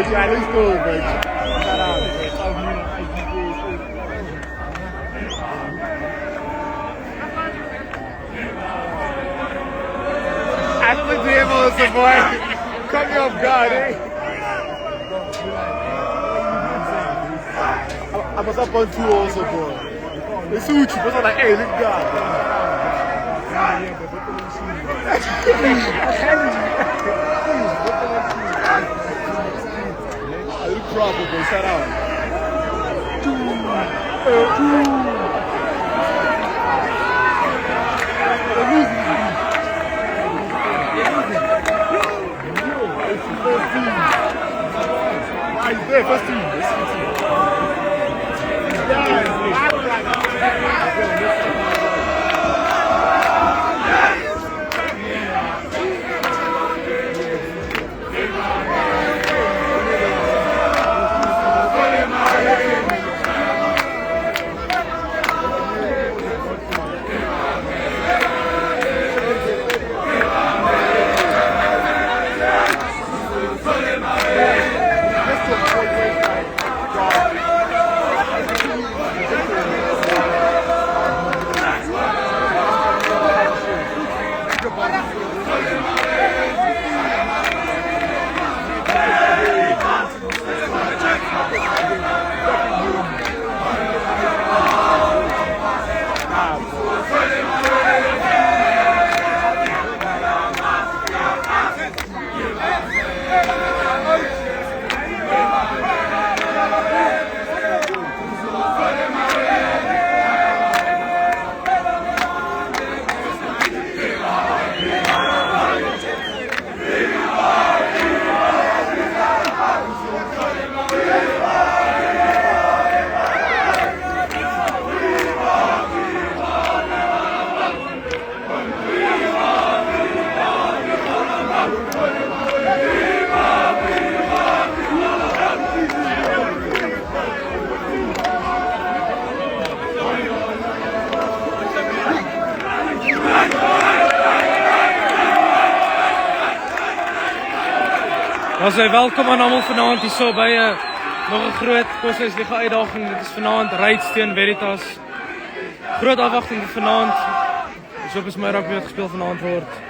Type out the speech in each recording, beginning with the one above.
Ja, let's go, man. I put the him on some boy. Cut me off guard, eh? I was up on 2 also, boy. It's Uchi, but I'm like, hey, look God. I look proper, boy. Shout out. He's there, first team. Also welkom aan almal vanaand hier so by nog 'n groot Koshuisliga uitdaging. Dit is vanaand Raids teen Veritas. Groot afwagting vir vanaand. So op is my rugby wat gespeel vanaand word.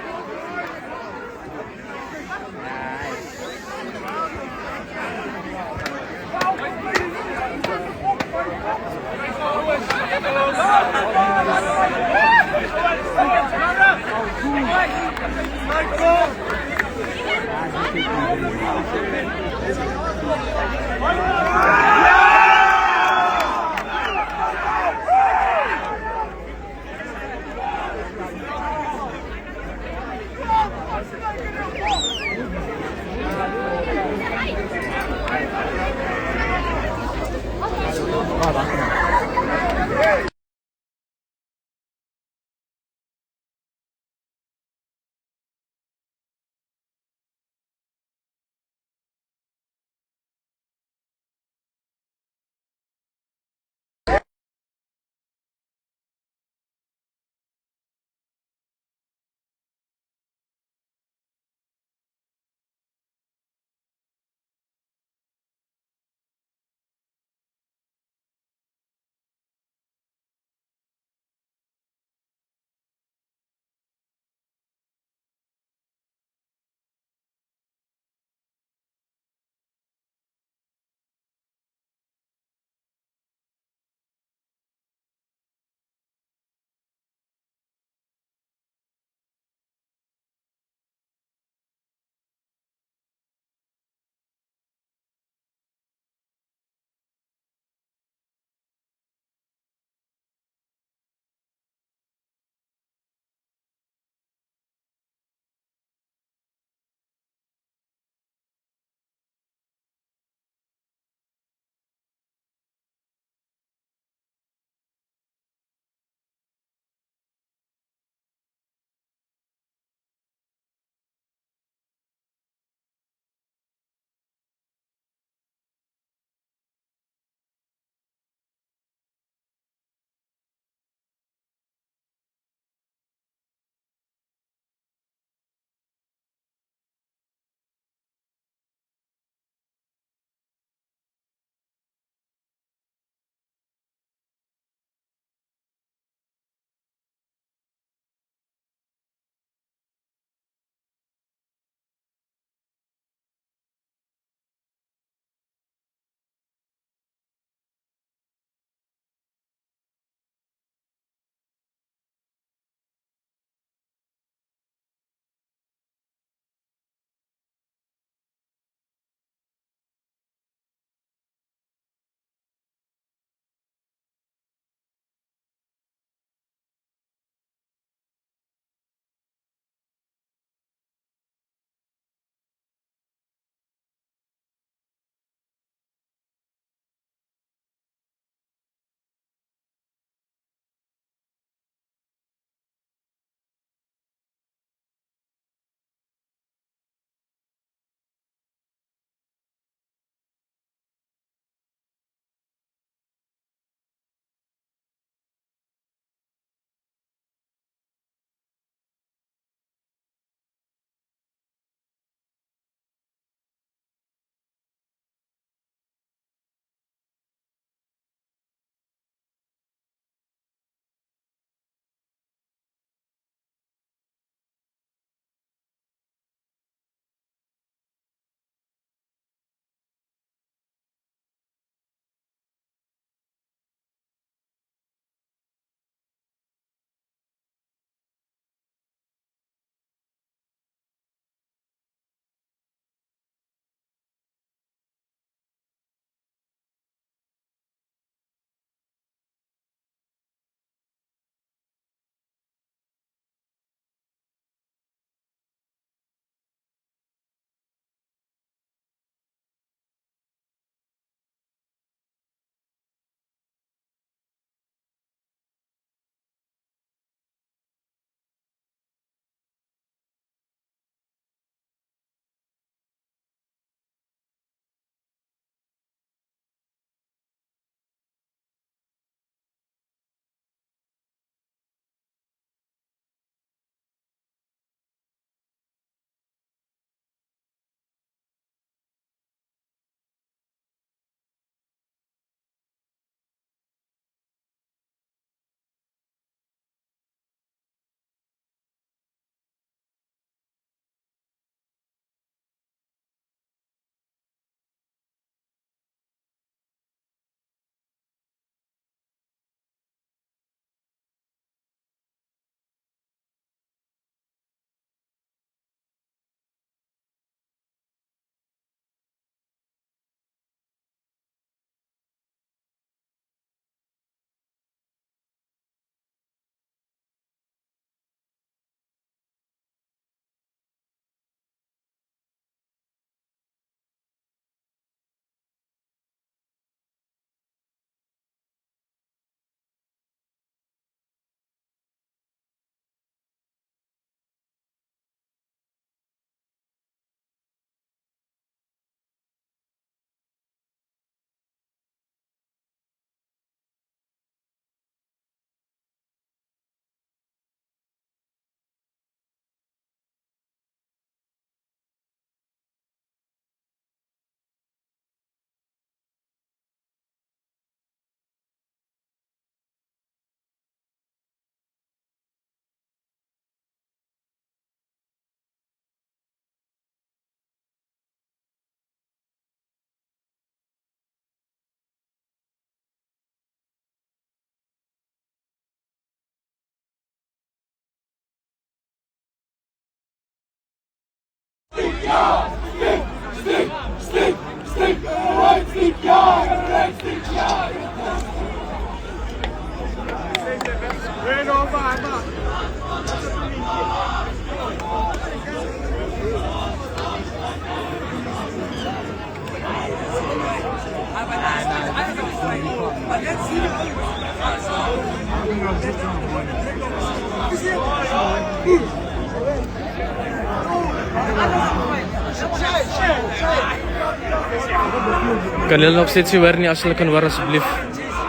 Kan julle nog steeds nie hoor nie, as julle kan hoor asseblief.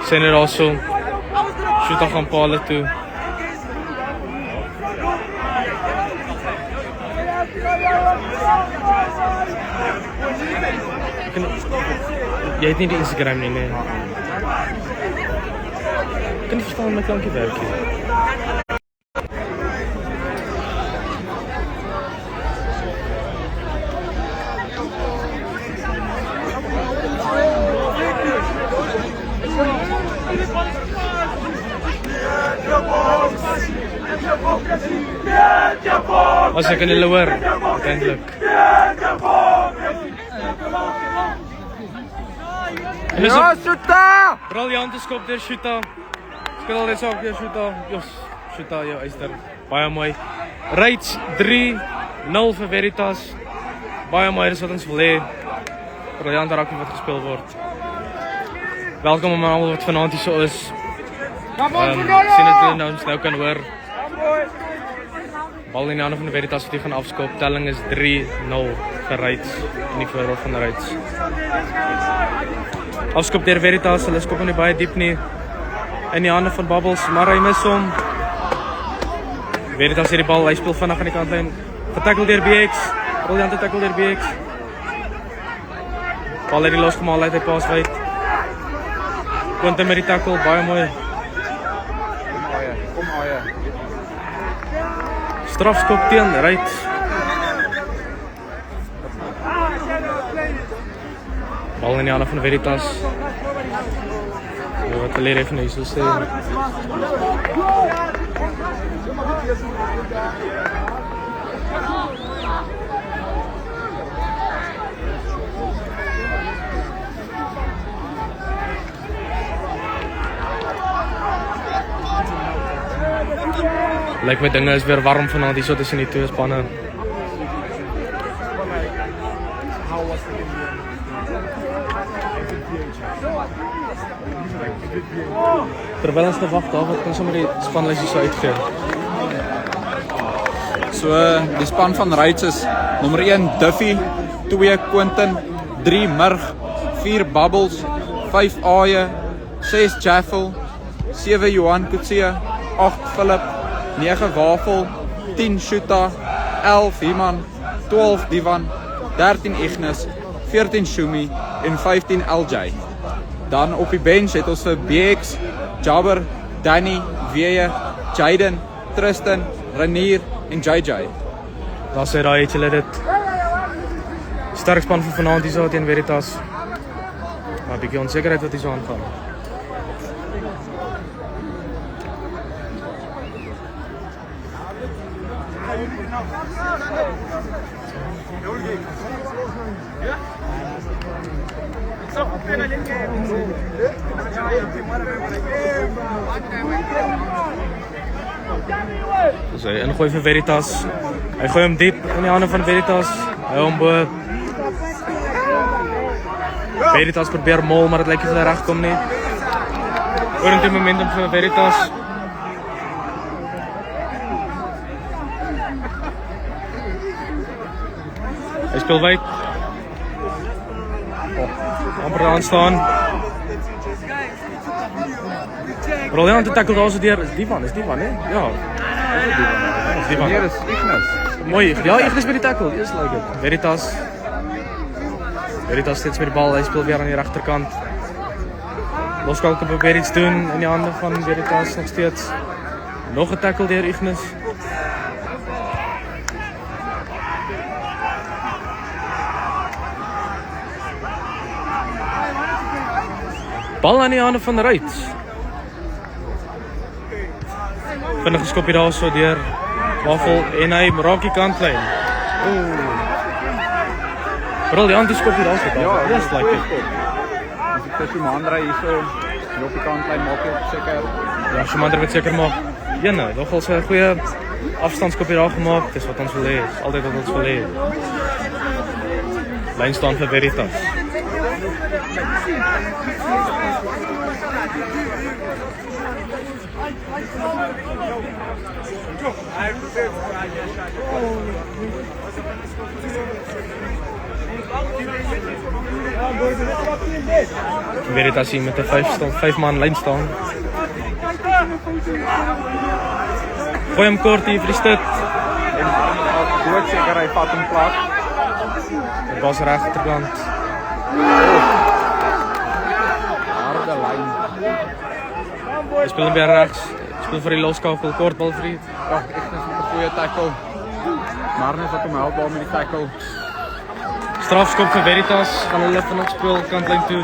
Sê net daar so. Shoot gaan pale toe. Jy het nie die Instagram nie, nee. Kan nie verstaan my klankie werk nie. As ek kan julle hoor, uiteindelik. Ja, Shuta! Briljante skop deur Shuta. Speel al net saak deur Shuta. Jos, Shuta jou eister. Baie mooi. Reeds 3-0 vir Veritas. Baie mooi, dis wat ons wil hê. Briljante rugby wat gespeel word. Welkom aan almal wat vanaand hier so is. Sien dat julle nou kan hoor. Bal in die hande van Veritas wat die gaan afskop. Telling is 3-0 vir Reeds in die voordeel van Reeds. Afskop deur Veritas, hulle skop nie baie diep nie. In die hande van Bubbles, maar hy mis hom. Veritas het die bal, hy speel vinnig aan die kantlyn. Getackle deur BX. Briljante tackle deur BX. Bal het die losgemaal uit, hy paas wyd. Quentin met die tackle, baie mooi. Kom Aie. Strafskop teen Reeds. Bal in die hande van Veritas. Wat hulle hier even so sê. Lyk my dinge is weer warm vanaand hier so tussen die twee spanne. Terwyl ons wag daar wat kan sommer die spanlysies uitgee. So die span van Reeds is nommer 1 Duffy, 2 Quentin, 3 Murg, 4 Bubbles, 5 Aie, 6 Jaffel, 7 Johan Kutsie, 8 Philip, 9 Wafel, 10 Shuta, 11 Himan, 12 Divan, 13 Ignis, 14 Shumi en 15 LJ. Dan op die bench het ons vir BX, Jabber, Danny, Weje, Jaden, Tristan, Renier en JJ. Daar sê daai het julle dit. Sterk span van vanaand hier so teen Veritas. Maar 'n bietjie onsekerheid wat hier so aangaan. Dus hy ingooi vir Veritas. Hy gooi hom diep in die hande van Veritas. Hy hom bo. Veritas probeer mol, maar dit lyk nie of hy regkom nie. Oor momentum vir Veritas. Hy speel wyd. Amper aan staan. Briljante tackle daar so deur. Is Divan, hè? Ja. Is Divan. Hier is Ignis. Mooi. Ja, Ignis met die tackle. Yes, like it. Veritas steeds met die bal. Hy speel weer aan die regterkant. Loskalke probeer iets doen in die hande van Veritas nog steeds. Nog 'n tackle deur Ignis. Bal aan die hande van Reeds. Vinnige skopie daar so deur Wafel en hy raak die kantlyn. Bro, die antiskop hier daar. Ja, Yes, like it. As ek vir Shumandra hierso op die kant klein maak ek seker. Ja, Shumandra weet seker maar ene, nogal sy goeie afstandskop hier daar gemaak. Dis wat ons wil hê. Dis altyd wat ons wil hê. Lyn staan vir Veritas. Veritas hier met 'n 5 man lyn staan. Gooi hom kort hier vir die stuk. En dood seker hy vat hom plat. Dit was regterkant. Harde lyn. Hy speel hom weer regs. Speel vir die loskakel kort bal vir die. Ja, ek is met 'n goeie tackle. Marnus wat hom help daar met die tackle. Strafskop vir Veritas. Gaan hulle vanaand speel kantlyn toe.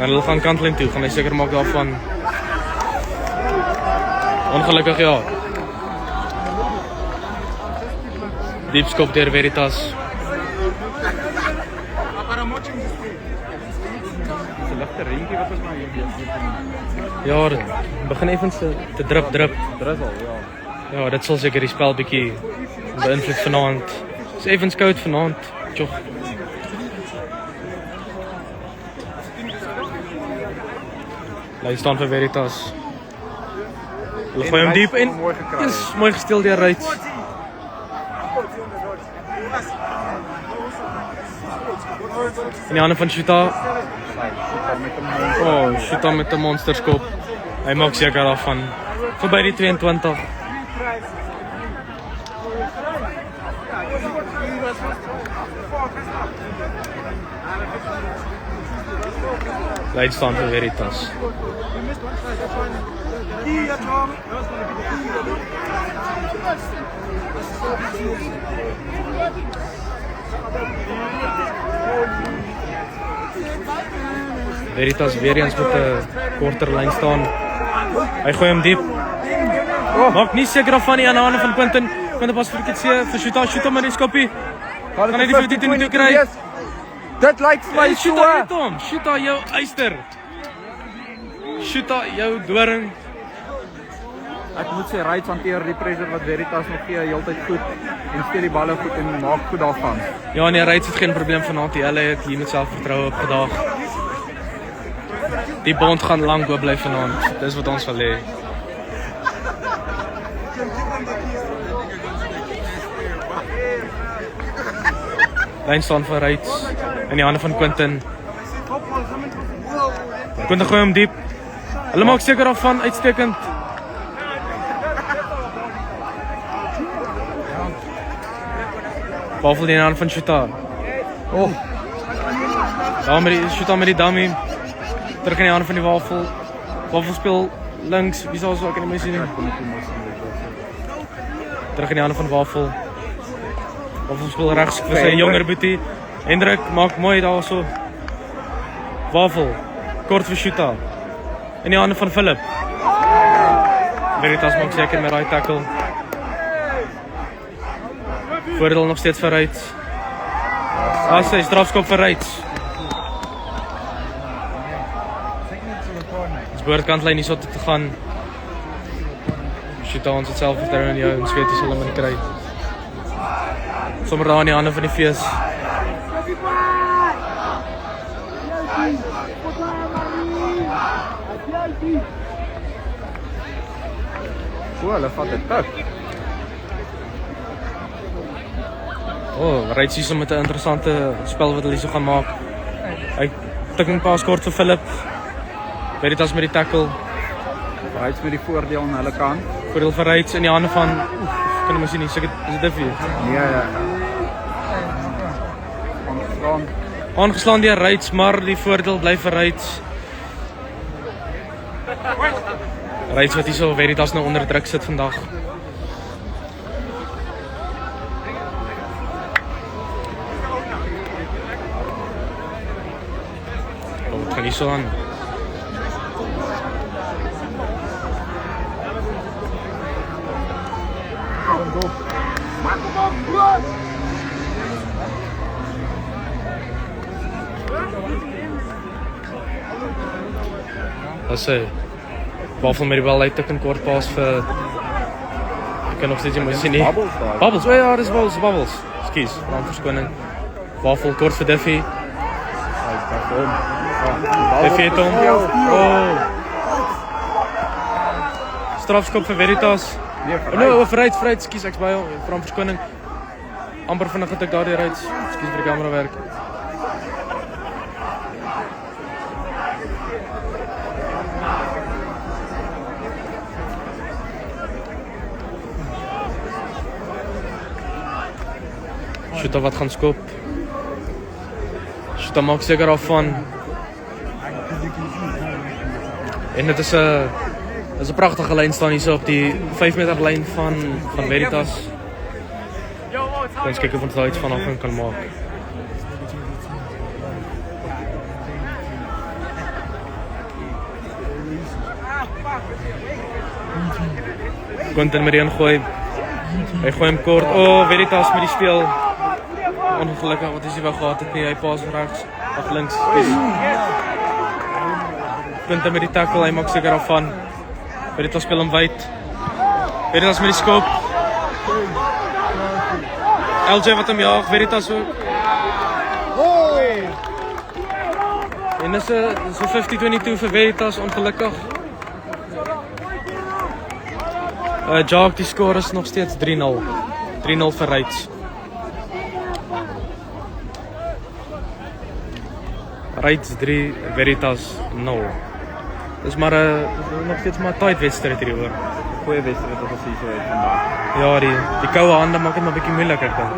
Nou hulle gaan kantlyn toe. Gaan hy seker maak daarvan. Ongelukkig ja. Diep skop deur Veritas. Dis 'n ligte reentjie wat ons nou hier besig is. Ja, dit begin effens te drip. Drizzle, ja. Ja, dit sal seker die spel bietjie beïnvloed vanaand. Dis effens koud vanaand. Tjog. Lyn staan vir Veritas. Hulle gooi hom diep en mooi gekry. is mooi gesteel deur Reitz. In die hande van Shuta. Oh, Shuta met 'n monsterskop. Hy maak seker daarvan. Verby die 22. Lyn staan vir Veritas. Veritas weer eens met 'n korter lyn staan. Hy gooi hom diep. Maak nie seker af van die hande van Quinton. Quinton pas vir Kitse vir Shuta met die skoppie. Kan hy die 52 toe kry? Dit lyk vir my so. Shuta het hom. Shuta jou eyster. Shuta jou doring. Ek moet sê Reitz hanteer die pressure wat Veritas nog gee heeltyd goed en speel die balle goed en maak goed daarvan. Ja, nee, Reitz het geen probleem vanaand. Hulle het hier met selfvertroue opgedaag. Die bond gaan lank oop bly vanaand. Dis wat ons wil hê. Lyn staan vir Reitz in die hande van Quinton. Quinton gooi hom diep. Hulle maak seker daarvan uitstekend. Wafel in die hande van Shuta. Oh, Daar met die Shuta met die dummy. Terug in die hande van die Wafel. Wafel speel links. Wie sal so ek kan nie meer sien nie. Terug in die hande van Wafel. Wafel speel regs vir sy jonger boetie. Hendrik maak mooi daarso. Wafel kort vir Shuta. In die hande van Philip. Veritas maak seker met daai tackle. Voordeel nog steeds vir Reitz. As hy strafskop vir Reitz. Ons boordkantlyn hier so te gaan. Shuta ons het selfvertroue in jou en weet jy sal hom in kry. Sommer daar in die hande van die fees. hulle vat dit tik. Reitz hier so met 'n interessante spel wat hulle hier so gaan maak. Hy tikking pas kort vir Philip. Veritas met die tackle. Reitz met die voordeel aan hulle kant. Voordeel vir Reitz in die hande van kan jy sien nie, seker is dit Diffie. Ja. Aangeslaan deur Reitz, maar die voordeel bly vir Reitz. Reitz wat hier so Veritas nou onder druk sit vandag. Wat gaan hier so aan? Dat is Wafel met die bal uit en kort pas vir ek kan nog steeds nie sien nie. Bubbles, oh ja, dis Bubbles. Skus, dan verskoning. Wafel kort vir Duffy. Duffy het hom. Oh. Strafskop vir Veritas. Nee, vooruit, skus, ek's by hom. Vra om verskoning. Amper vinnig het ek daardeur uit. Skus vir die kamera werk. Shuta wat gaan skop. Shuta maak seker af van. En dit is 'n pragtige lyn staan hier op die 5 meter lyn van Veritas. Ons kyk of ons daar iets van af kan maak. Quentin met die ingooi. Hy gooi hom kort. Oh, Veritas met die speel. Ongelukkig wat is hy wou gehad het nie. Hy pas regs of links. Quentin met die tackle, hy maak seker af van. Veritas speel hom wyd. Veritas met die skop. LJ wat hom jaag, Veritas ook. En dis 'n 50-22 vir Veritas, ongelukkig. Jacques, die score is nog steeds 3-0. 3-0 vir Reitz. Reitz 3, Veritas 0. Dis maar nog steeds maar tight wedstryd hierdie hoor. Goeie wedstryd wat ons hier so het vandag. Ja, die koue hande maak dit maar 'n bietjie moeilik ek dink.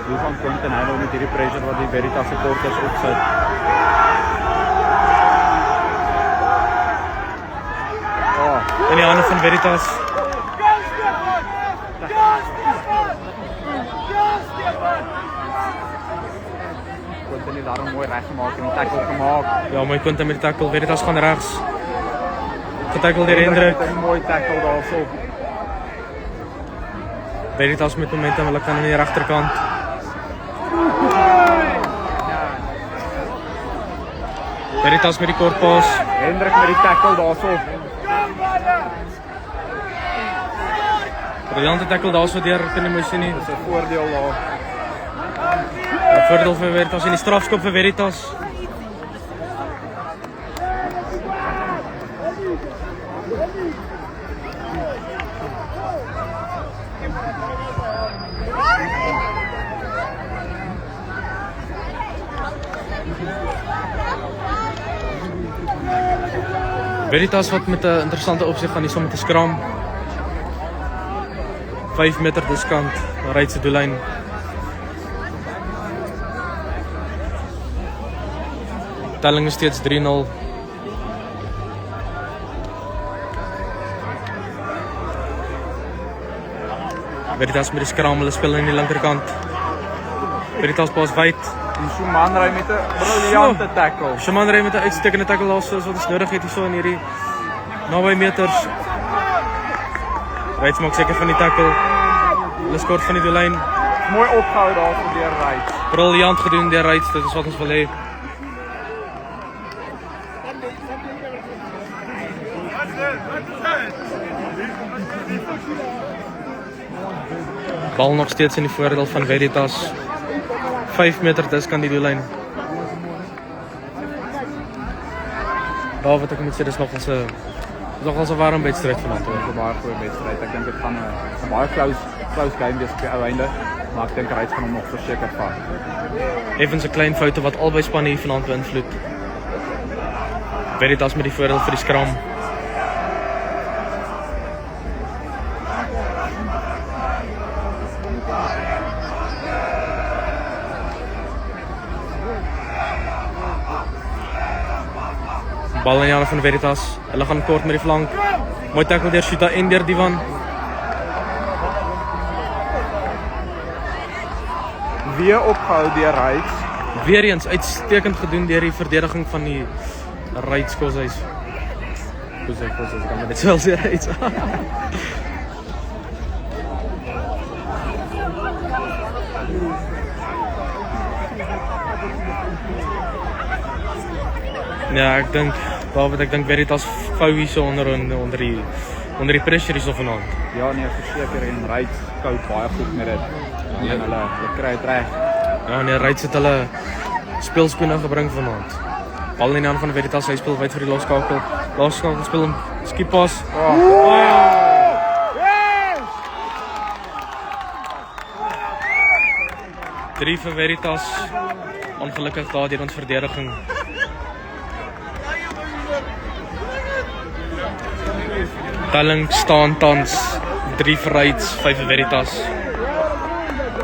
Hoe van Quentin hy wil met hierdie pressure wat die Veritas supporters opsit. In die hande van Veritas. Quentin het daarom mooi reggemaak en die tackle gemaak. Ja, mooi Quentin met die tackle. Veritas gaan regs. Getackle deur Hendrik. 'n mooi tackle daarso. Veritas met momentum, hulle kan aan die regterkant. Veritas met die kort pas. Hendrik met die tackle daarso. Briljante tackle daarso deur, kan jy mooi sien nie. Dis 'n voordeel daar. 'n Voordeel vir Veritas en die strafskop vir Veritas. Veritas wat met 'n interessante opsie gaan hier so met 'n skram. 5 meter diskant, Reitz se doellyn. Telling is steeds 3-0. Veritas met die skram, hulle speel aan die linkerkant. Veritas pas wyd. En Schumann ry met 'n briljante tackle. Schumann ry met 'n uitstekende tackle daar soos wat ons nodig het hierso in hierdie naby meters. Reitz maak seker van die tackle. Hulle skort van die doellyn. Mooi opgehou daar van deur Reitz. Briljant gedoen deur Reitz, dit is wat ons wil hê. Bal nog steeds in die voordeel van Veritas. 5 meter diskant die doellyn. Daar wat ek moet sê, dis nogals 'n warm wedstryd vanaand. Dit is 'n baie goeie wedstryd. Ek dink dit gaan 'n baie close game wees op die ou einde, maar ek dink Reitz gaan hom nog verseker vat. Effens 'n klein foute wat albei spanne hier vanaand beïnvloed. Veritas met die voordeel vir die skram. Bal in die hande van Veritas. Hulle gaan kort met die flank. Mooi tackle deur Shuta en deur Divan. Weer opgehou deur Reitz. Weer eens uitstekend gedoen deur die verdediging van die Reitz Koshuis. Koshuis, kan maar net wel sê Reitz. Ja, ek dink David, ek dink Veritas vou hier so onder die pressure hier so vanaand. Ja nee, verseker en Ryds kou baie goed met dit. En hulle kry dit reg. Ja, nee, Ryds het hulle speelskoene gebring vanaand. Bal in die hand van Veritas, hy speel wyd vir die loskakel. Loskakel speel hom skiepas. Drie vir Veritas. Ongelukkig daar deur ons verdediging. Telling staan tans 3 vir Ryds, 5 vir Veritas.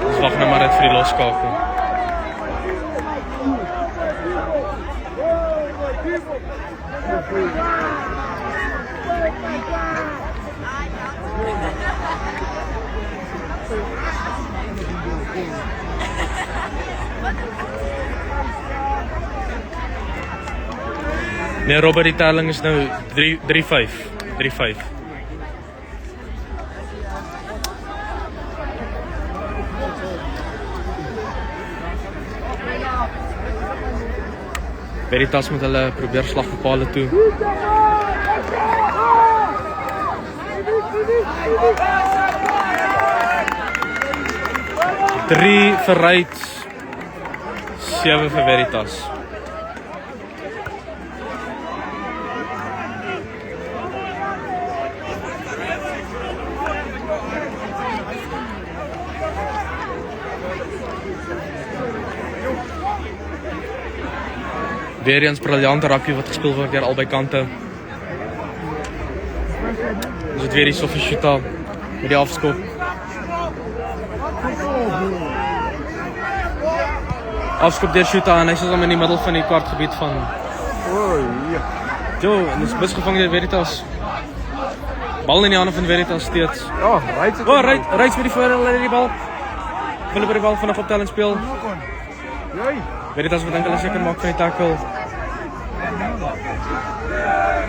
Ons wag nou maar net vir die loskakel. Nee, Robert, die telling is nou 3-5. 3-5. Veritas met hulle probeer slagbepale toe. Drie vir Ryds, 7 vir Veritas. Weer eens briljante rugby wat gespeel word deur albei kante. Ons het weer die Sophie Shuta met die afskop. Afskop deur Shuta en hy sit hom in die middel van die kwartgebied van. Jo, en dis misgevang deur Veritas. Bal in die hande van Veritas steeds. Ja, Ryds Ryds met die voordeel in die bal. Hulle by die bal vanaf optelling speel. Veritas wat dink hulle seker maak van die tackle.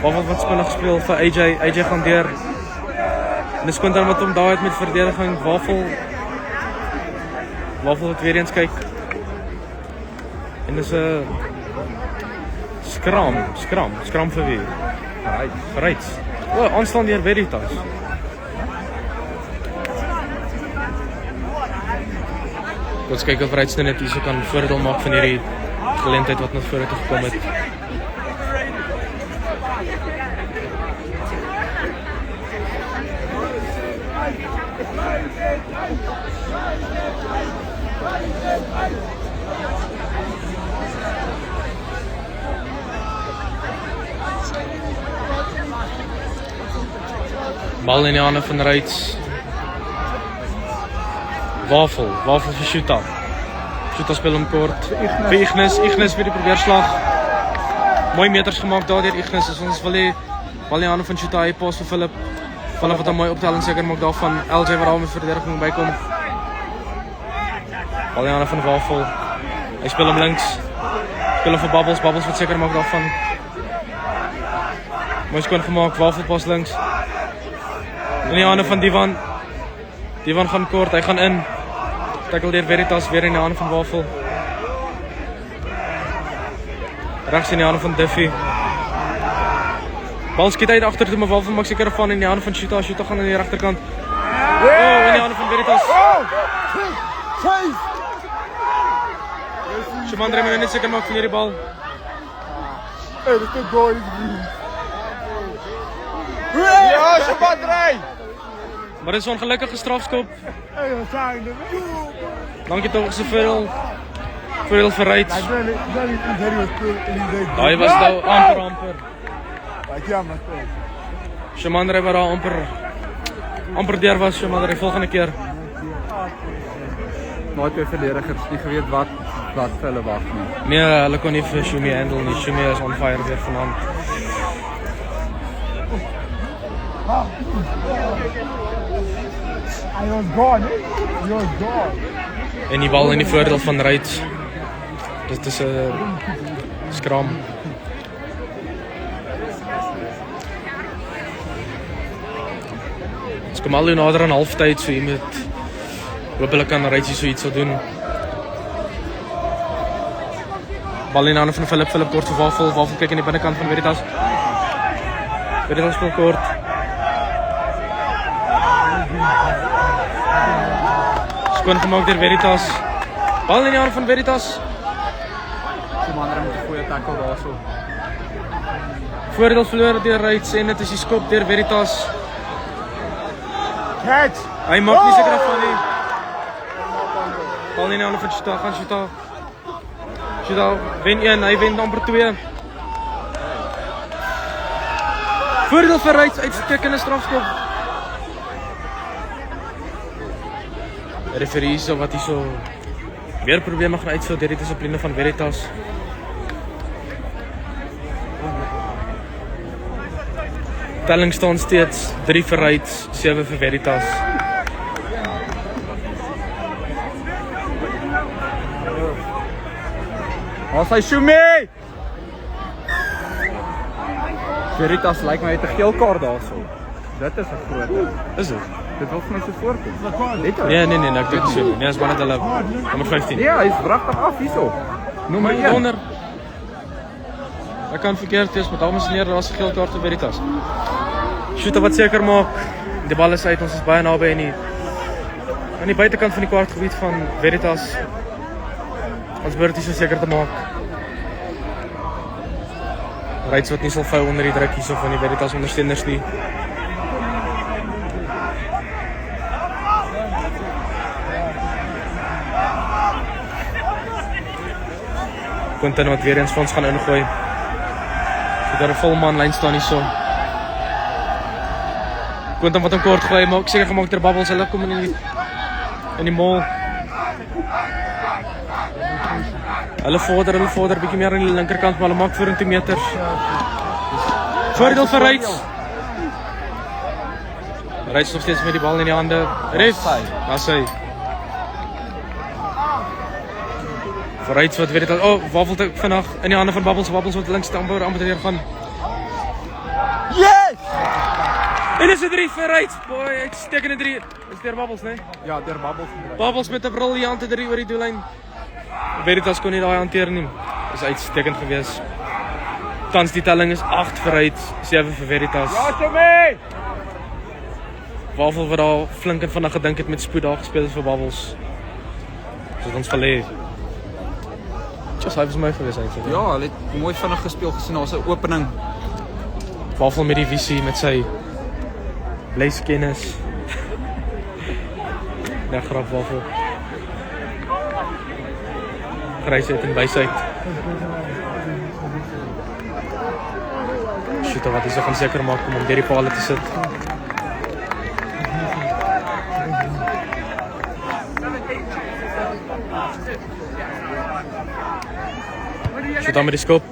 Wat spinnig gespeel vir AJ gaan deur. En dis Quinton wat hom daar het met verdediging. Wafel wat weer eens kyk. En dis 'n skram vir wie? Ryds. Aanstaan deur Veritas. Ons kyk of Ryds net hierso kan voordeel maak van hierdie geleentheid wat na vore toe gekom het. Bal in die hande van Ryds. Wafel vir Shuta. Shuta speel hom kort. Vir Ignis vir die probeerslag. Mooi meters gemaak daar deur Ignis. Ons wil die bal in die hande van Shuta hy pas vir Philip. Philip wat 'n mooi optelling seker maak daarvan. LJ wat daar met verdediging bykom. Bal in die hande van Wafel. Hy speel hom links. Speel hom vir Bubbles wat seker maak daarvan. Mooi skoon gemaak, Wafel pas links. In die hande van Divan gaan kort, hy gaan in. Tackle deur Veritas weer in die hande van Wafel. Regs in die hande van Duffy. Bal skiet uit agter toe, maar Wafel maak seker van in die hande van Shuta. Shuta gaan aan die regterkant. In die hande van Veritas. Shamandre moet net seker maak van hierdie bal. Dit is 'n goal. Ja, Shamandre! Maar dit is 'n ongelukkige strafskop. Dankie tog so veel vir Ryds. Daai was nou amper. Shamandre wat daar amper deur was, Shamandre volgende keer. Nooit twee verdedigers nie geweet wat vir hulle wag nie. Nee, hulle kon nie vir Shumi handle nie. Shumi is on fire weer vanaand. He was gone. En die bal in die voordeel van Ryds. Dit is 'n skram. Ons kom al nader aan halftyd, so jy moet hoop hulle kan Ryds so iets sal doen. Bal in die hande van Philip. Philip kort vir Wafel. Wafel kyk in die binnekant van Veritas. Veritas speel kort. Skoon gemaak deur Veritas. Bal in die hande van Veritas. Commander met 'n goeie tackle daarso. Voordeel verloor deur Reitz en dit is die skop deur Veritas. Catch! Hy maak nie seker daarvan nie. Bal in die hande van Shuta. Gaan Shuta. Shuta wen 1, hy wen amper 2. Voordeel vir Reitz, uitstekende strafskop. Referee hierso wat hierso weer probleme gaan uitsou deur die dissipline van Veritas. Telling staan steeds 3 vir Reitz, 7 vir Veritas. Waar is hy Shumi? Veritas lyk my het 'n geel kaart daarso. Dit is 'n groot ding. Is dit? Dit wil vir my so voorkom. Net Nee, ek dink so nie. Nee, is maar net hulle nommer 15. Nee, hy is wragtig af hierso. Nommer 1. Wonder. Ek kan verkeerd wees, maar dames en here, daar was 'n geel kaart vir Veritas. Shuta wat seker maak die bal is uit, ons is baie naby aan die buitekant van die kwartgebied van Veritas. Ons behoort hier so seker te maak. Reitz wat nie sal vou onder die druk hierso van die Veritas ondersteuners nie. Quinton wat weer eens vir ons gaan ingooi. So daar 'n volman lyn staan hierso. Quinton wat hom kort gooi, maar ook seker gemaak ter Bubbles, hulle kom in die mall. Hulle vorder bietjie meer aan die linkerkant, maar hulle maak vorentoe meters. Voordeel vir Reitz. Reitz nog steeds met die bal in die hande. Ref, daar's hy. Vir Reitz wat weet dit al, Wafel te vinnig in die hande van Bubbles wat links amper deur gaan. Yes! En dis 'n 3 vir Reitz. Boy, uitstekende 3. Is deur Bubbles, né? Ja, deur Bubbles. Bubbles met 'n briljante 3 oor die doellyn. Veritas kon nie daai hanteer nie. Is uitstekend gewees. Tans die telling is 8 vir Reitz, 7 vir Veritas. Ja, Tommy! Wafel wat daar flink en vinnig gedink het met spoed daar gespeel het vir Bubbles. So ons verlê. Just hy was mooi gewees eintlik. Ja, hulle het mooi vinnig gespeel gesien, daar's 'n opening. Wafel met die visie met sy blyskennis. Net grap Wafel. Grysheid en wysheid. Shuta wat hy so gaan seker maak om deur die paal te sit. Shuta met die skop.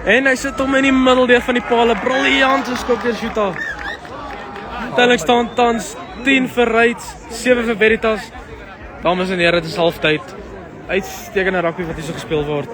En hy sit hom in die middeldeur van die paal. Briljante skop deur Shuta. Telling staan tans 10 vir Reitz, 7 vir Veritas. Dames en here, dit is halftyd. Uitstekende rugby wat hier so gespeel word.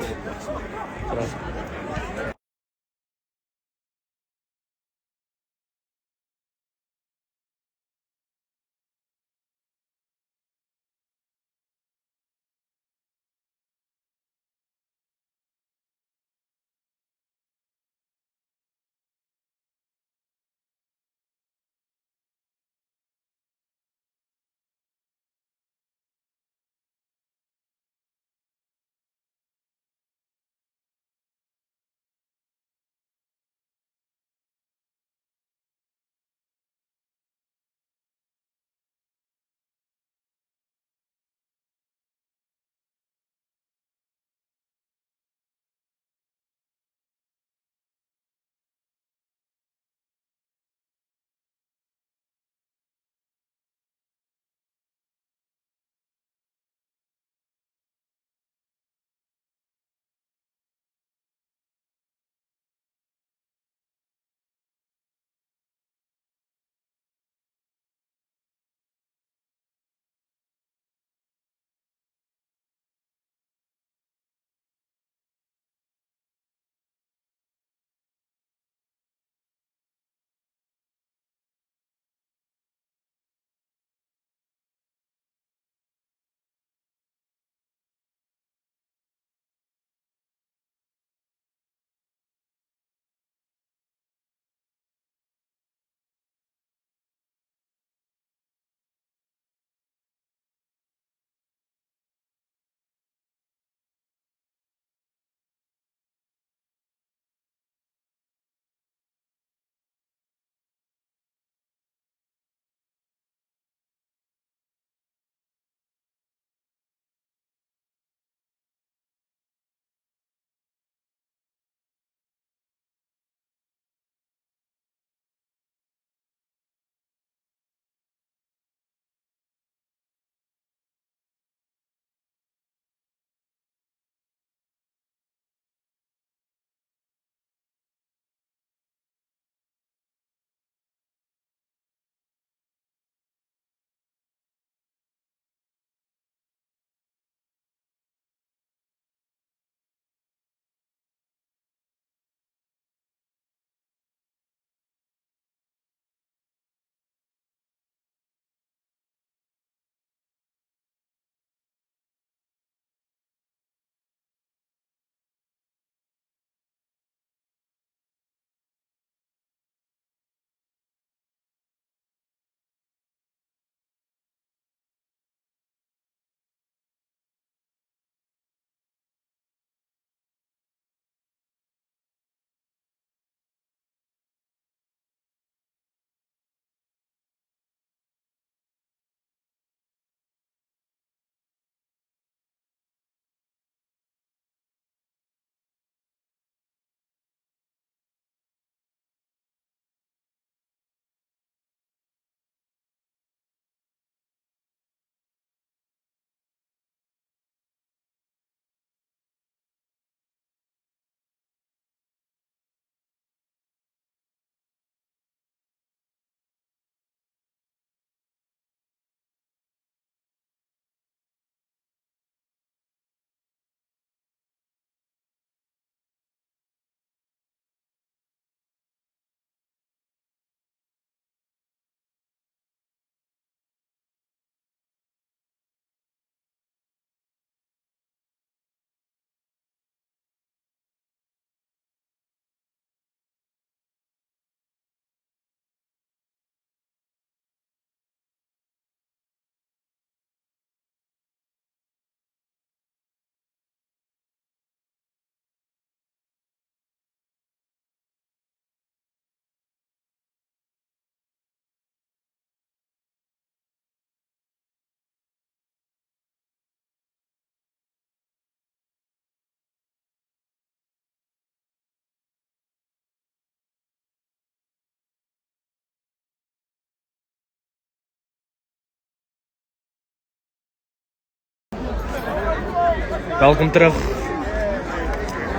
Welkom terug.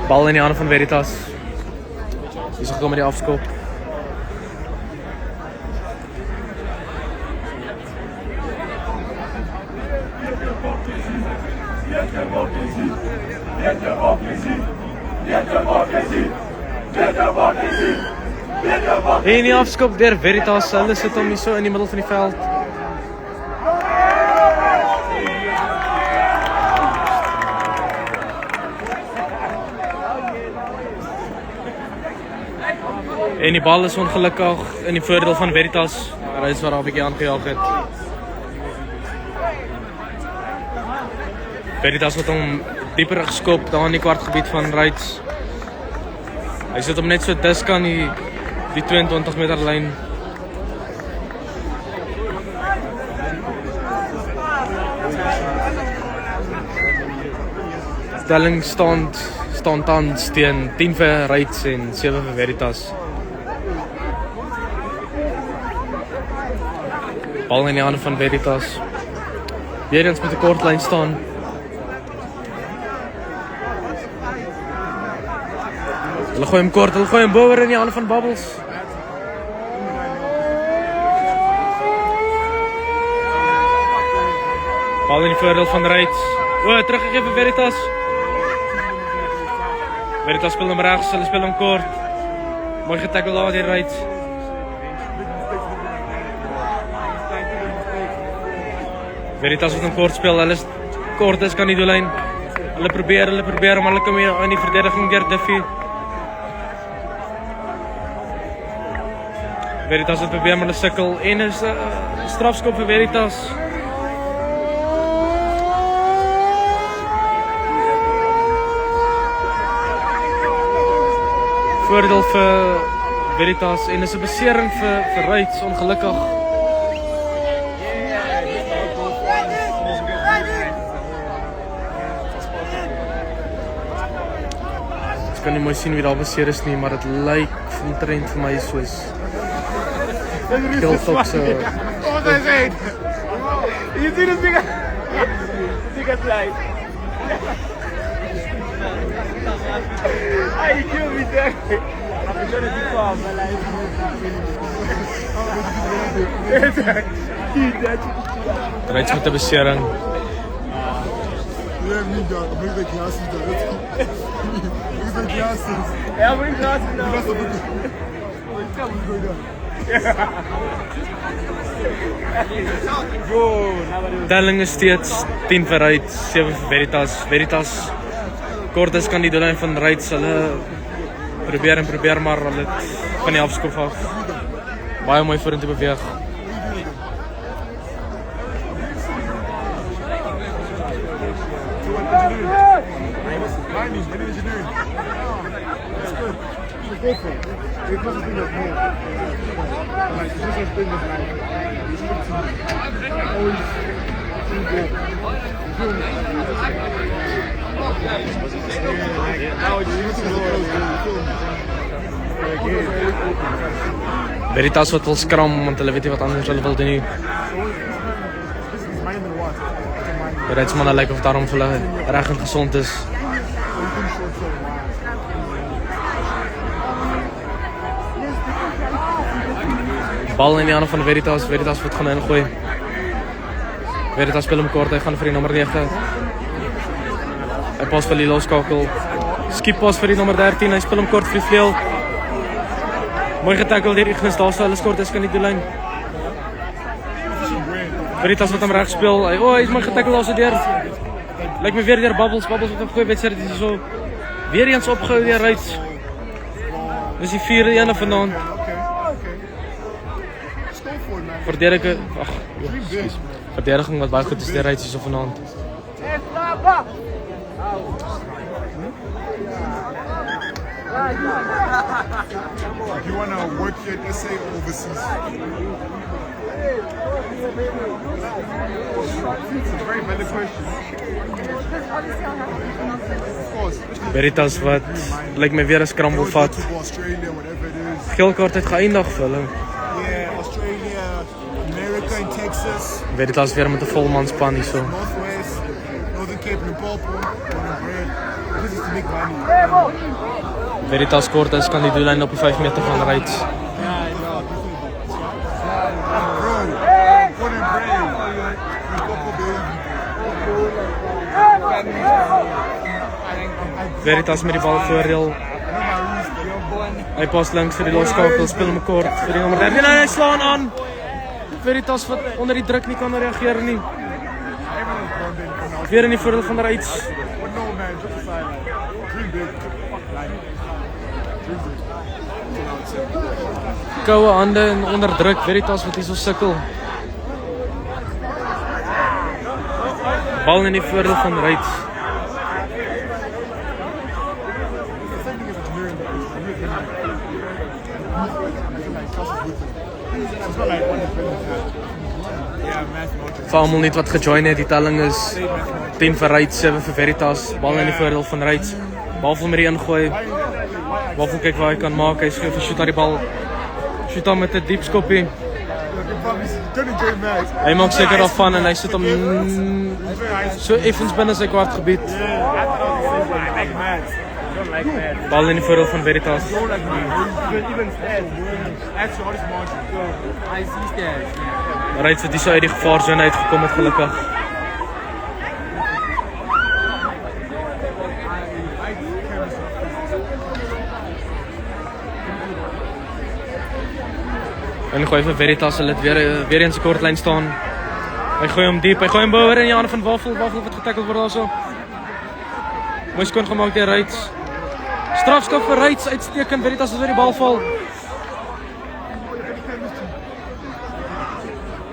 Bal in die hande van Veritas. Hier is gekom met die afskop. En die afskop deur Veritas, hulle sit hom hier so in die middel van die veld. En die bal is ongelukkig in die voordeel van Veritas. Hy is waar daar 'n bietjie aangejaag het. Veritas het hom dieper geskop daar in die kwartgebied van Rights. Hy sit hom net so disk aan die 22 meter lyn. Stelling staan tans teen 10 vir Rights en 7 vir Veritas. Bal in die hande van Veritas. Weer eens met 'n kort lyn staan. Hulle gooi hom kort, hulle gooi hom boor in die hande van Bubbles. Bal in die voordeel van Rights. Teruggegee vir Veritas. Veritas speel hom regs, hulle speel hom kort. Mooi getackle daar deur Rights. Veritas wat hom kort speel, hulle is kort is kan die doellyn. Hulle probeer, maar hulle kom hier in die verdediging deur Duffy. Veritas het probeer, maar hulle sukkel en is 'n strafskop vir Veritas. Voordeel vir Veritas en is 'n besering vir Rights, ongelukkig. Ek kan nie mooi sien wie daar beseer is nie, maar dit lyk omtrent vir my soos Kiltok se. What was I saying? You see this bigger slide? You killed me there. I'm trying to do far, my life. Rights met 'n besering. Ja, nie daar. Bring die glasses daar. Bring die glasses. Ja, bring glasses daar. Kom goed daar. Telling is steeds 10 vir Rights, 7 vir Veritas. Veritas Kortes kan die doellyn van Rights, hulle probeer maar hulle van die afskop af. Baie mooi vorentoe beweeg. Veritas wat wil skram, want hulle weet nie wat anders hulle wil doen nie. Rights manne lyk of daarom vir hulle reg en gesond is. Bal in die hande van Veritas wat gaan ingooi. Veritas speel hom kort, hy gaan vir die nommer 9. Hy pas vir die loskakel. Skip pas vir die nommer 13, hy speel hom kort vir die vleuel. Mooi getackle deur Ignis, daar sal hulle skort is kan die doellyn. Veritas wat hom reg speel. Hy is mooi getackle daar so deur. Lyk my weer deur Bubbles wat 'n goeie wedstryd is so. Weer eens opgehou deur Rights. Dis die 4-1 vanaand. Verdediging wat baie goed is deur Rights hier so vanaand. If you want to work here, let's say overseas. It's a very valid question. Of course. Veritas wat lyk my weer 'n scramble vat. Australia, whatever it is. Geelkaart het geëindig vir hulle. Yeah, Australia, America and Texas. Veritas weer met 'n volmanspan hierso. Northwest, Northern Cape Limpopo, born and bred. This is to make money. Veritas Cortes kan die doellyn op die 5 meter van Reitz. Bro, born and bred. Limpopo, baby. Veritas met die bal voordeel. Hy pas links vir die loskakel, speel hom kort vir die nommer 13. En hy slaan aan. Veritas wat onder die druk nie kan reageer nie. Weer in die voordeel van Reitz. Koue hande en onder druk, Veritas wat hier so sukkel. Bal in die voordeel van Reitz. Vir almal net wat gejoin het, die telling is 10 vir Reitz, 7 vir Veritas. Bal in die voordeel van Reitz. Wafel met die ingooi. Wafel kyk waar hy kan maak. Hy skryf vir Shuta die bal. Shuta met 'n diep skoppie. Hy maak seker daarvan en hy sit hom so effens binne sy kwartgebied. Bal in die voordeel van Veritas. Reitz het hier uit die gevaarzone uitgekom het gelukkig. En gooi vir Veritas, hulle het weer eens 'n kortlyn staan. Hy gooi hom diep, hy gooi hom boor in die hande van Wafel. Wafel wat getackle word daarso. Mooi skoon gemaak deur Reitz. Strafskop vir Reitz, uitstekend. Veritas het weer die bal val.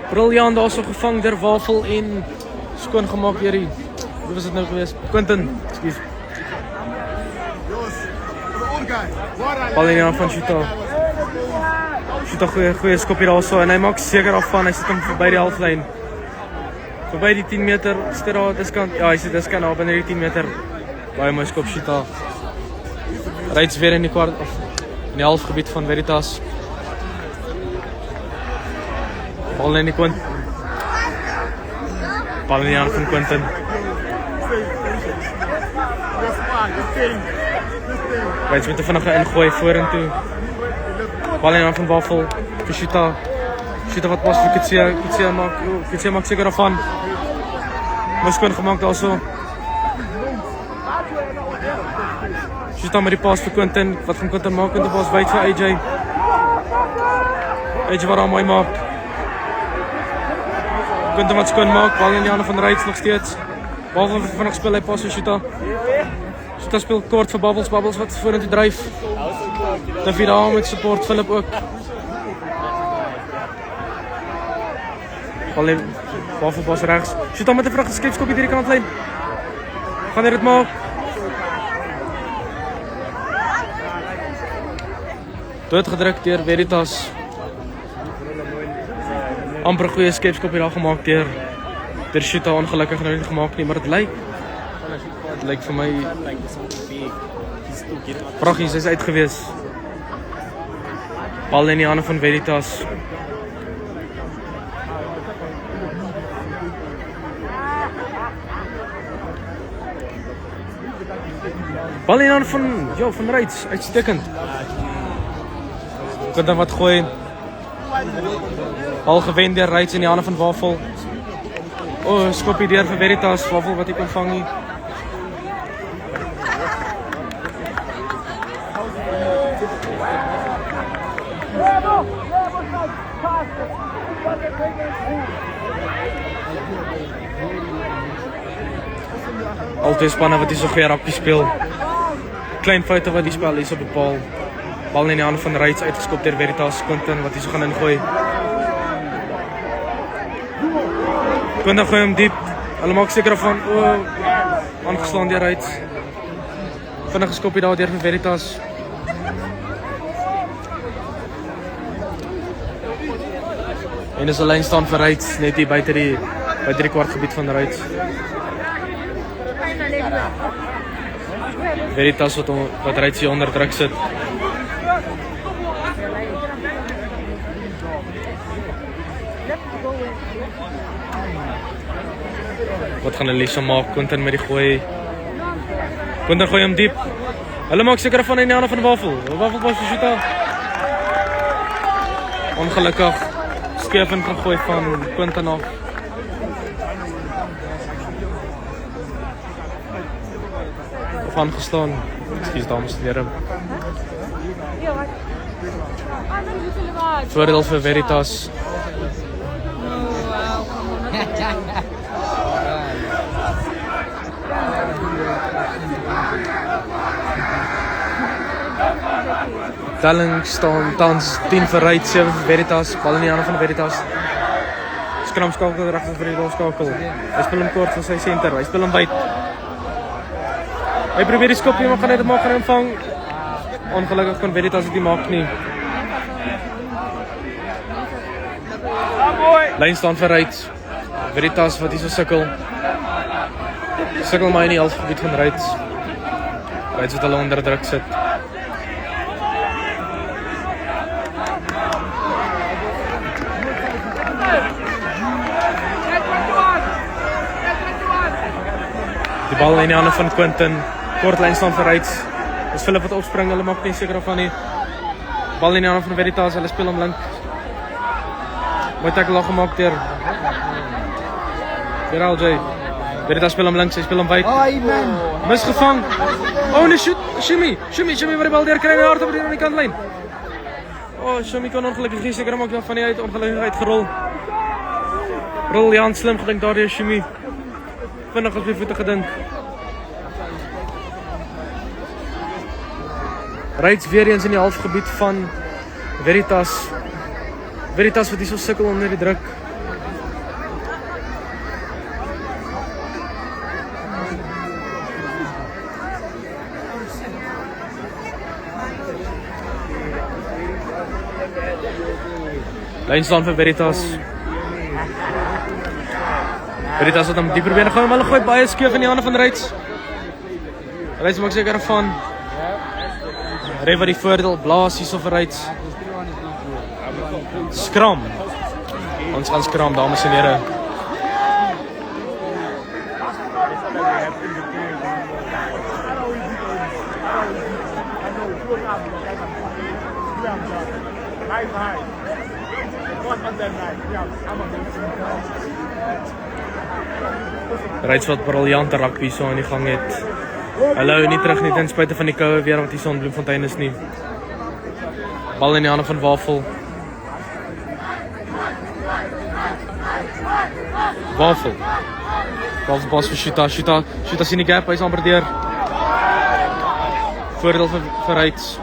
Briljant daarso gevang deur Wafel en skoon gemaak deur die wie was dit nou geweest? Quentin. Ekskuus. Bal in die hand van Shuta. Shuta goeie skop hier daarso en hy maak seker daarvan hy sit hom verby die halflyn. Verby die 10 meter, sit daar diskant. Ja, hy sit diskant daar binne die 10 meter. Baie mooi skop Shuta. Reitz weer in die kwart of in die halfgebied van Veritas. Bal in die Quentin. Bal in die hand van Quentin. Reitz met 'n vinnige ingooi vorentoe. Bal in die hand van Wafel vir Shuta. Shuta wat pas vir Kitsia. Kitsia maak seker daarvan. Mooi skoon gemaak daarso. Shuta met die pas vir Quentin. Wat gaan Quentin maak? Quentin pas wyd vir AJ. AJ wat hom mooi maak. Quentin wat skoon maak. Bal in die hande van Reitz nog steeds. Wafel vinnig speel hy pas vir Shuta. Shuta speel kort vir Bubbles. Bubbles wat vorentoe dryf. Duffy daar met support, Philip ook. Wafel pas rechts. Shuta met 'n vrugte skepskop hierdie kantlyn. Gaan hy dit maak? Doodgedruk deur Veritas. Amper goeie skepskop hier daar gemaak deur Shuta, ongelukkig nou nie gemaak nie, maar dit lyk vir my pragtig, hy's uit gewees. Bal in die hande van Veritas. Bal in die hande van Reitz, uitstekend. Quentin wat gooi. Bal gewend deur Reitz in die hande van Wafel. Skopie deur vir Veritas, Wafel wat hy kon vang nie. Altyd spanne wat hier so goeie rugby speel. Klein foute wat die spel hier so bepaal. Bal in die hande van Reitz uitgeskop deur Veritas. Quentin wat hier so gaan ingooi. Quentin gooi hom diep. Hulle maak seker van aangeslaan deur Reitz. Vinnige skopie daar deur vir Veritas. En dis 'n lyn staan vir Reitz net hier buite die kwartgebied van Reitz. Veritas wat Reitz hier onder druk sit. Wat gaan Elisa maak? Quentin met die gooi. Quentin gooi hom diep. Hulle maak seker van in die hande van Wafel. Wafel pas vir Shuta. Ongelukkig. Skeven gegooi van Quentin af. Of aangeslaan. Excuse dames en heren. Voordeel vir Veritas. Telling staan tans 10 vir Ryds, 7 vir Veritas, bal in die hande van Veritas. Skram skakel reg vir die rolskakel. Hy speel hom kort van sy senter, hy speel hom wyd. Hy probeer die skop nie, maar gaan hy dit maak, gaan hy vang. Ongelukkig kan Veritas dit nie maak nie. Lyn staan vir Ryds. Veritas wat hier so sukkel. Sukkel maar in die halfgebied van Ryds. Ryds wat hulle onder druk sit. Die bal in die hande van Quentin. Kort lyn staan vir Ryds. Dis Philip wat opspring, hulle maak nie seker van nie. Bal in die hande van Veritas, hulle speel hom link. Mooi tackle gemaak deur LJ. Veritas speel hom links, hy speel hom wyd. Misgevang. Oh nee, shoot, Shimmy wat die bal deur kry en hard op die kantlyn. Oh, Shimmy kon ongelukkig nie seker maak van die uit ongelukkig uitgerol. Rol Jan slim gedink daardie Shimmy. Vinnig op die voete gedink. Ryds weer eens in die halfgebied van Veritas. Veritas wat hier so sukkel onder die druk. Lyn staan vir Veritas. Veritas wat hom die probeer gaan, maar hulle gooi baie skeef in die hande van Ryds. Ryds maak seker van Ref wat die voordeel blaas hierso vir Ryds. Skram. Ons gaan skram, dames en here. Ryds wat briljante rugby so aan die gang het. Hulle hou nie terug nie ten spyte van die koue weer wat hier so in Bloemfontein is nie. Bal in die hande van Wafel. Wafel pas vir Shuta sien die gap, hy is amper deur. Voordeel vir Ryds.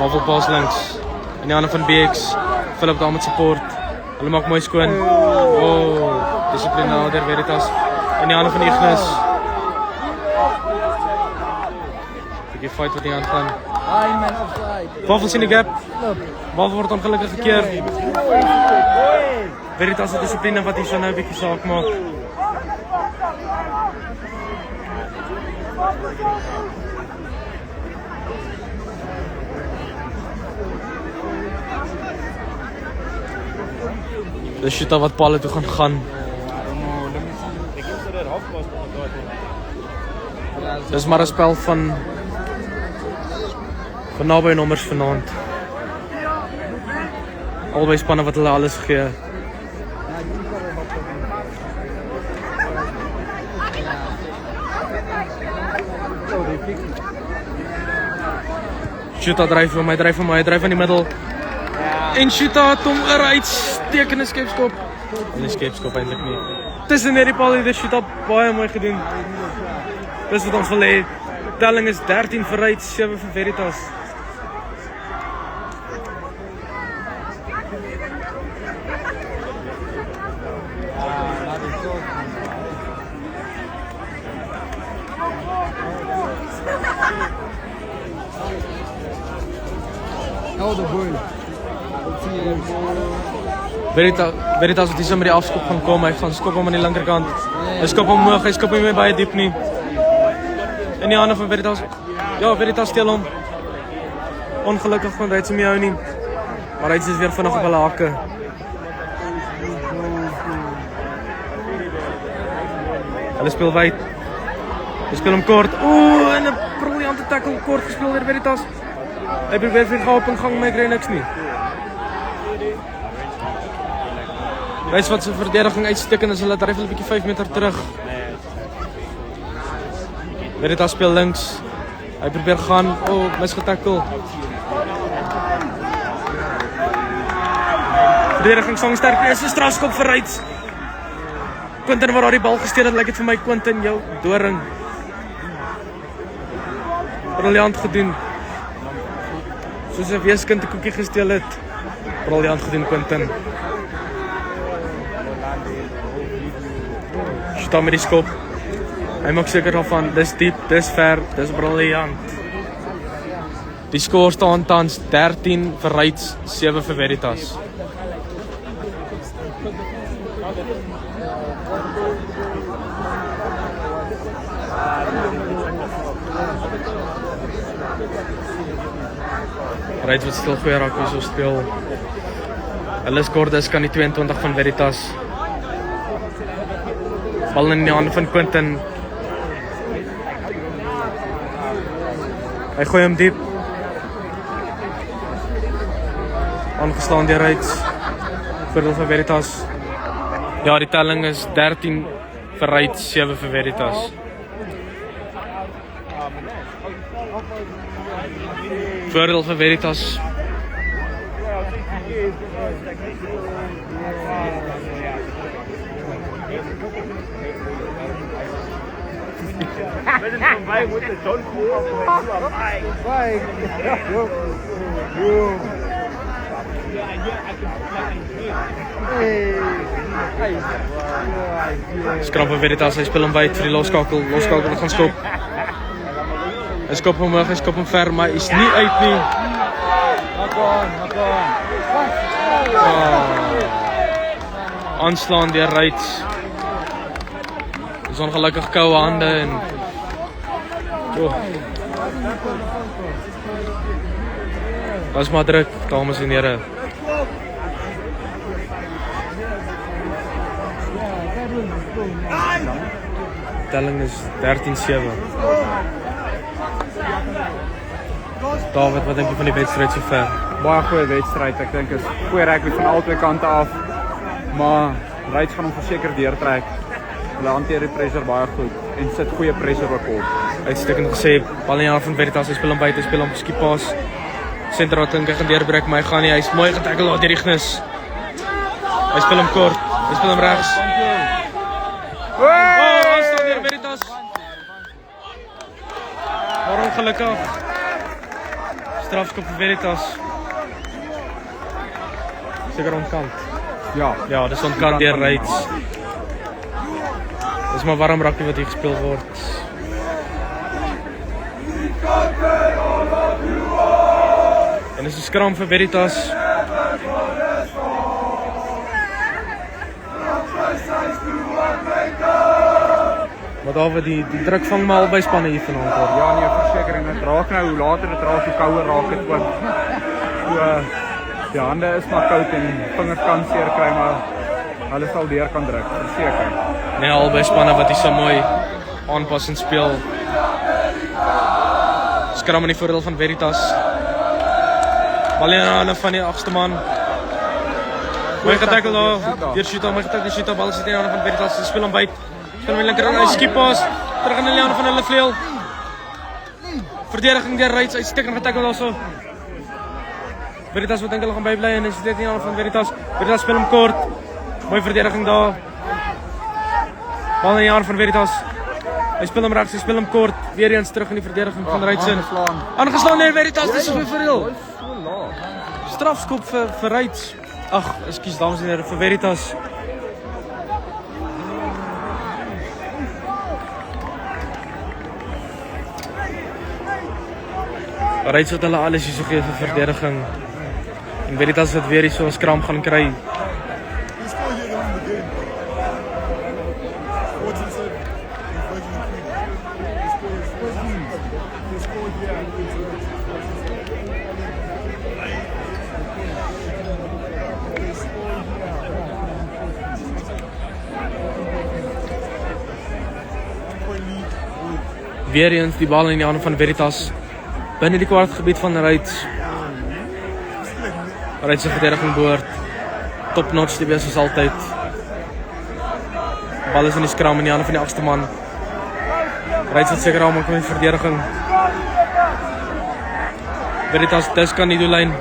Wafel pas links. In die hande van BX. Philip daar met support. Hulle maak mooi skoon. Oh, dissipline deur Veritas. In die hande van Ignis. Die fight wat hier aangaan. Wafel sien die gap. Wafel word ongelukkig gekeer. Veritas se dissipline wat hier so nou 'n bietjie saak maak. Dis Shuta wat palle toe gaan. Dis maar 'n spel van naby nommers vanaand. Albei spanne wat hulle alles gee. Shuta dryf hom, hy dryf in die middel. En Shuta het hom 'n uitstekende skepskop. Nie skepskop eintlik nie. Tussen hierdie paal het Shuta baie mooi gedoen. Dis wat ons wil hê. Telling is 13 vir Ryds, 7 vir Veritas. Veritas wat hier so met die afskop gaan kom, hy gaan skop hom aan die linkerkant. Hy skop hom hoog, hy skop hom nie baie diep nie. In die hande van Veritas. Ja, Veritas steel hom. Ongelukkig van Ryds om jou nie. Maar Ryds is weer vinnig op hulle hakke. Hulle speel wyd. Hulle speel hom kort. Oeh, en 'n briljante tackle kort gespeel deur Veritas. Hy probeer vir gaan op en gang, maar hy kry niks nie. Wys wat sy verdediging uitsteek en as hulle dryf hulle 'n bietjie 5 meter terug. Veritas speel links. Hy probeer gaan, misgetackle. Verdediging song sterk, is 'n strafskop vir Ryds. Quinton wat daar die bal gesteel het, lyk dit vir my Quinton, jou doring. Briljant gedoen. Soos 'n weeskind 'n koekie gesteel het. Briljant gedoen Quinton. Staan met die skop. Hy maak seker daarvan, dis diep, dis ver, dis briljant. Die skoor staan tans 13 vir Ryds, 7 vir Veritas. Ryds wat stil goeie raak so speel. Hulle skor dus kan die 22 van Veritas. Bal in die hande van Quinton. Hy gooi hom diep. Aangeslaan deur Ryds. Voordeel van Veritas. Ja, die telling is 13 vir Ryds, 7 vir Veritas. Voordeel vir Veritas. Skram van Veritas, hy speel hom wyd vir die loskakel. Loskakel wat gaan skop. Hy skop hom hoog, hy skop hom ver, maar hy is nie uit nie. Aanslaan deur Ryds. Dis ongelukkig koue hande en was maar druk, dames en here. Telling is 13-7. David, wat dink jy van die wedstryd sover? Baie goeie wedstryd. Ek dink is goeie rugby van albei kante af. Maar Ryds gaan hom verseker deurtrek. Hulle hanteer die pressure baie goed en sit goeie pressure op hom. Uitstekend gesê, bal in die hand van Veritas, hy speel hom buite, hy speel hom skipas. Sentra dink hy gaan deurbreek, maar hy gaan nie. Hy's mooi getackle daar deur die Ignis. Hy speel hom kort, hy speel hom regs. Aanstaan deur Veritas. Maar ongelukkig. Strafskop vir Veritas. Seker ontkant. Ja, dis ontkant deur Ryds. Dis maar warm rugby wat hier gespeel word. En dis 'n skram vir Veritas. Maar daar word die druk vang maar albei spanne hier vanaand word. Ja nee, verseker en dit raak nou hoe later dit raak, hoe kouer raak dit ook. So die hande is maar koud en vingers kan seer kry, maar hulle sal deur kan druk, verseker. Nee, albei spanne wat hier so mooi aanpassend speel. Skram in die voordeel van Veritas. Bal in die hande van die agste man. Mooi getackle daar, deur Shuta, mooi getackle deur Shuta, bal sit in die hande van Veritas, hy speel hom byt. Speel met linkerhand, hy skipas, terug in die hande van hulle vleuel. Verdediging deur Ryds, uitstekend getackle daarso. Veritas wat dink hulle gaan bybly en hy sit in die hande van Veritas. Veritas speel hom kort. Mooi verdediging daar. Bal in die hande van Veritas. Hy speel hom regs, hy speel hom kort. Weer eens terug in die verdediging van Ryds. Aangeslaan deur Veritas, dis so veel. Strafskop vir Ryds. Ag, ekskuus dames en here, vir Veritas. Ryds wat hulle alles hier so gee vir verdediging. En Veritas wat weer hier so 'n skram gaan kry. He's still here to win the game. 14-7. He scored here and wins it. Weer eens die bal in die hande van Veritas. Binne die kwartgebied van Reitz. Reitz se verdediging behoort top-notch te wees soos altyd. Bal is in die skram in die hande van die agste man. Reitz het seker al maak met die verdediging. Veritas dus kan die doellyn.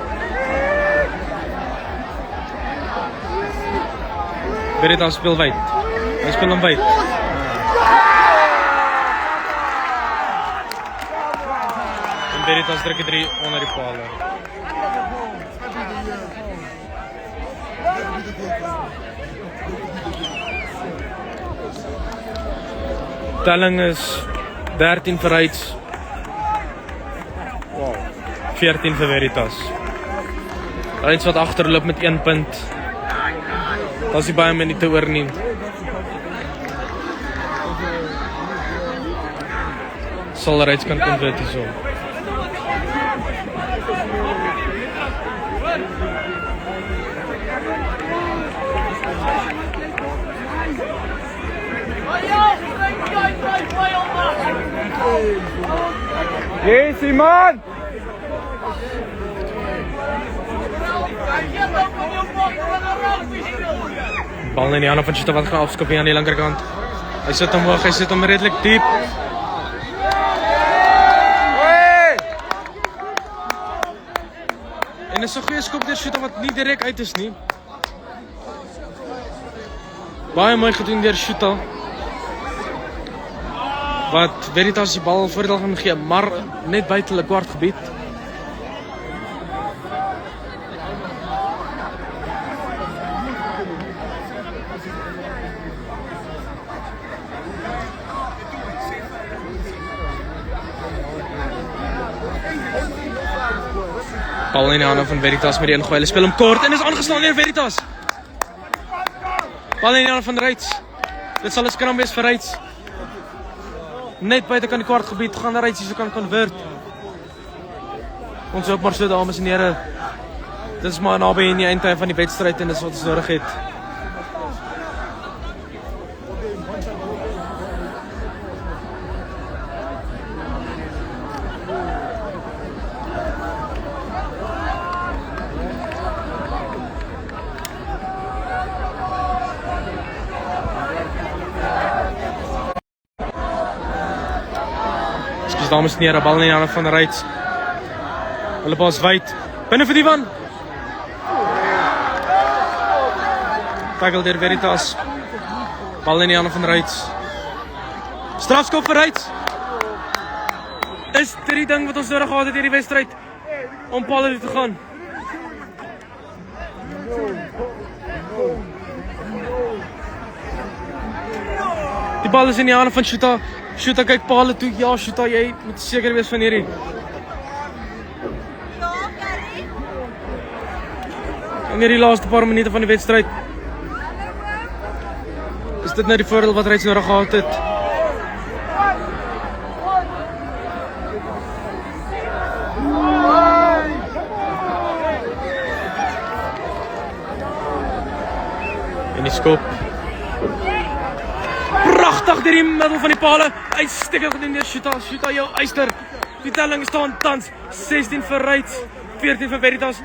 Veritas speel wyd. Hy speel hom wyd. En Veritas druk die 3 onder die pale. Telling is 13 vir Reitz. 14 vir Veritas. Reitz wat agterloop met 1 punt. Dat is die baie minute oor nie. Sal Reitz kan convert hierso. Yes, Simon! Bal in die hande van Schutter wat gaan afskop hier aan die linkerkant. Hy sit omhoog, hy sit hom redelik diep. En is 'n goeie skop deur Schutter wat nie direk uit is nie. Baie mooi gedoen deur Schutter. Wat Veritas die bal voordeel gaan gee, maar net buite hulle kwartgebied. Bal in die hande van Veritas met die ingooi. Hulle speel hom kort en is aangeslaan deur Veritas. Bal in die hande van Reitz. Dit sal 'n skram wees vir Reitz. Net buite kan die kwartgebied gaan Reitz hier so kan convert. Ons hoop maar so dames en here. Dit is maar naby in die eindtyd van die wedstryd en dis wat ons nodig het. Dames en here, bal in die hande van Reitz. Hulle bal is wyd. Binne vir die van. Tackle deur Veritas. Bal in die hande van Reitz. Strafskop vir Reitz. Is dit die ding wat ons nodig gehad het hierdie wedstryd om palle toe te gaan? Die bal is in die hande van Schutter. Schutter kyk palle toe. Ja, Schutter, jy moet seker wees van hierdie. En hierdie laaste paar minute van die wedstryd. Is dit nou die voordeel wat Reitz nodig gehad het? En die skop. Pragtig deur die middel van die pale. Uitstekend gedoen deur Schutter. Schutter jou eyster. Die telling staan tans 16 vir Reitz, 14 vir Veritas.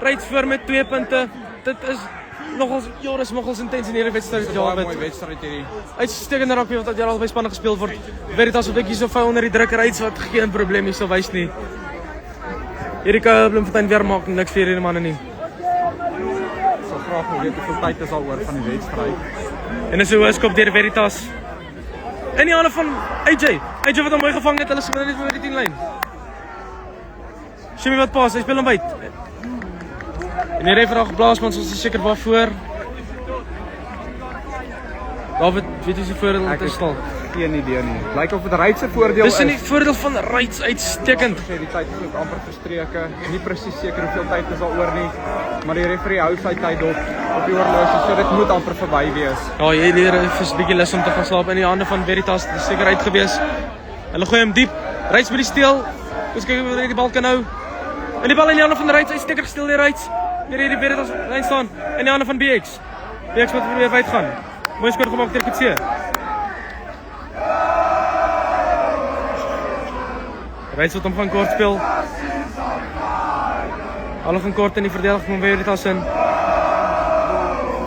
Reitz voor met 2 punte. Dit is nogals nogals intens in hierdie wedstryd. Ja, mooi wedstryd hierdie. Uitstekende rugby wat hier albei spanne gespeel word. Veritas wat bietjie so vuil onder die druk Reitz wat geen probleem hier sou wys nie. Hierdie Bloemfontein weer maak niks vir hierdie manne nie. Ek sal graag wil weet hoeveel tyd is al oor van die wedstryd. En is 'n hoë skop deur Veritas. In die hande van AJ. AJ wat hom mooi gevang het, hulle speel net oor die 10-lyn. Shimmy wat pas, hy speel hom wyd. En die referee geblaas, maar ons is seker waarvoor. David, weet jy se voordeel wat is stal? Geen idee nie. Lyk of dit Reitz se voordeel is. Dis nie voordeel van Reitz uitstekend. Sê die tyd is ook amper verstreke. Nie presies seker hoeveel tyd is al oor nie, maar die referee hou sy tyd op die horlosie, so dit moet amper verby wees. Ja, jy leer 'n bietjie lus om te gaan slaap in die hande van Veritas. Dit is seker uit gewees. Hulle gooi hom diep. Reitz by die steel. Ons kyk hoe hy die bal kan hou. En die bal in die hande van Reitz, uitstekend gestel deur Reitz. Hierdie Veritas lyn staan in die hande van BX. BX moet weer wyd gaan. Mooi skoor gemaak deur Kutse. Reits wat hom gaan kort speel. Hulle gaan kort in die verdediging van Veritas in.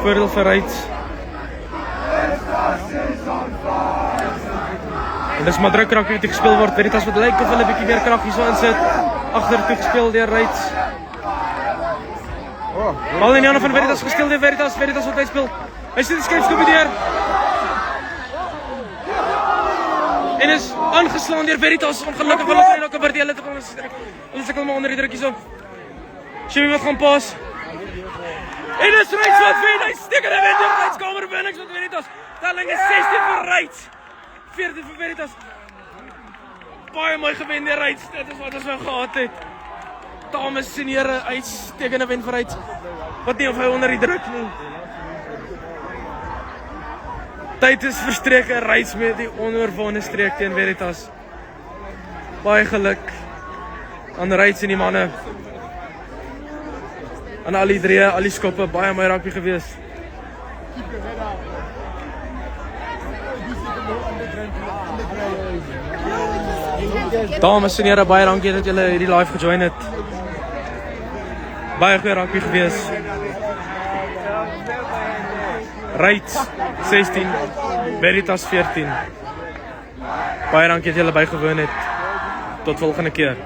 Voordeel vir Reits. En dis maar druk rugby wat gespeel word. Veritas wat lyk of hulle 'n bietjie meer krag hierso insit. Agtertoe gespeel deur Reits. Bal in die hande van Veritas gespeel deur Veritas. Veritas wat uitspeel. Hy sit die skryfskoopie deur. En is aangeslaan deur Veritas. Ongelukkig hulle kry ook 'n verdele te kom. Hulle sukkel maar onder die druk hierso. Shimmy wat gaan pas. En dis Reits wat wen. Hy steek in die wind. Reits kamer binnings wat Veritas. Telling is 16 vir Reits. 14 vir Veritas. Baie mooi gewen deur Reits. Dit is wat ons nou gehad het. Dames en here, uitstekende wen vir Reits. Wat nie of hy onder die druk nie. Tyd is verstreke, Reits met die onoorwonde streek teen Veritas. Baie geluk aan Reits en die manne. Aan al die drie, al die skoppe, baie mooi rugby gewees. Dames en here, baie dankie dat julle hierdie live gejoin het. Baie goeie rugby gewees. Reits 16, Veritas 14. Baie dankie dat julle bygewoon het. Tot volgende keer.